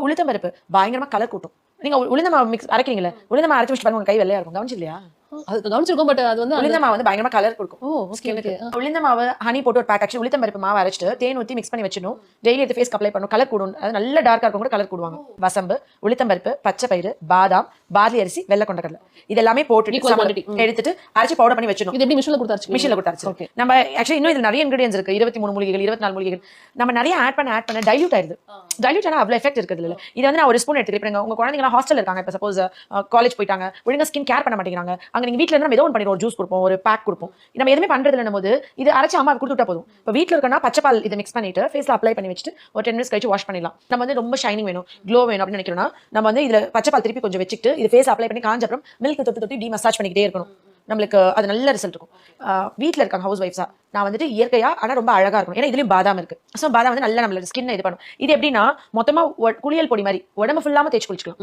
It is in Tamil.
உளுத்தம் பருப்பு பயங்கரமா கலர் கூட்டும். நீங்க உளுந்த மாவு மிக்ஸ் அரைக்கிறீங்களா, உளுந்த மாவு அரைச்சு வச்சு பாருங்க, உங்க கை வெள்ளையா இருக்கும். கவனிச்சு இல்லையா? அது கவனிச்சிருக்கோம். பட் அது வந்து உளுந்த மாவு வந்து பயங்கரமா கலர் கொடுக்கும். ஓ ஓகே ஓகே. உளுந்த மாவு ஹனி போட்டு ஒரு பேக், ஆக்சுவலி உளுத்தம் பருப்பு மாவு அரைச்சிட்டு தேன் ஊற்றி மிக்ஸ் பண்ணி வச்சிடணும். டெய்லி எடுத்து ஃபேஸ் அப்ளை பண்ணணும். கலர் கூடும். அது நல்ல டார்க்கா இருக்கும் கூட கலர் கூடுவாங்க. வசம்பு, உளுத்தம் பருப்பு, பச்சை பயிறு, பாதாம், பார்லி அரிசி, வெள்ளை கொண்டக்கடலை இதெல்லாமே போட்டு எடுத்துட்டு அரைச்சி பவுடர் பண்ணி வச்சிடணும். இது எப்படி மிஷினில் கொடுத்தாச்சு? மிஷினில் கொடுத்தாச்சு. நம்ம ஆக்சுவலி இன்னும் இதுல நிறைய இன்கிரியன்ஸ் இருக்கு. 23 மூலிகைகள், 24 மூலிகைகள். நம்ம நிறைய ஆட் பண்ண டைல்யூட் ஆயிருது. டைல்யூட் ஆனா அவ்வளவு எஃபெக்ட் இருக்குது இல்ல. இது வந்து நான் ஒரு ஸ்பூன் எடுத்துக்கிறேன். உங்க குழந்தைங்க ஹாஸ்டல் இருக்காங்க, இப்போ சப்போஸ் காலேஜ் போயிட்டாங்க, ஒழுங்கா ஸ்கின் கேர் பண்ண மாட்டேங்கிறாங்க, அங்க நீங்க வீட்ல இருந்து நம்ம ஏதோ ஒன்று பண்ணிடுவோம், ஜூஸ் கொடுப்போம், ஒரு பேக் கொடுப்போம். நம்ம எதுவுமே பண்றது இல்லைன்னும் போது இது அரைச்சு அம்மா கொடுத்துட்டா போதும். இப்போ வீட்டில் இருக்கனா பச்சை பால் இதை மிக்ஸ் பண்ணிட்டு ஃபேஸ்ல அப்ளை பண்ணி வச்சுட்டு ஒரு 10 மினிட்ஸ் கழிச்சு வாஷ் பண்ணிடலாம். நம்ம வந்து ரொம்ப ஷைனிங் வேணும், க்ளோ வேணும் அப்படின்னு நினைக்கிறோம்னா நம்ம வந்து இதுல பச்சை பால் திருப்பி கொஞ்சம் வச்சுட்டு இது ஃபேஸ் அப்ளை பண்ணி காஞ்ச அப்புறம் மில்க் தொட்டு டி மசாஜ் பண்ணிக்கிட்டே இருக்கணும். நம்மளுக்கு அது நல்ல ரிசல்ட் இருக்கும். வீட்டில் இருக்காங்க ஹவுஸ் ஒய்ஃப்ஸா, நான் வந்துட்டு இயற்கையா ஆனால் ரொம்ப அழகா இருக்கும். ஏன்னா இதுலயும் பாதாம் இருக்கு. ஸோ பாதாம் வந்து நல்லா நம்மளோட ஸ்கின் இது பண்ணும். இது எப்படின்னா மொத்தமா குளியல் பொடி மாதிரி உடம்பு ஃபுல்லாம தேய்ச்சி குளிச்சுக்கலாம்.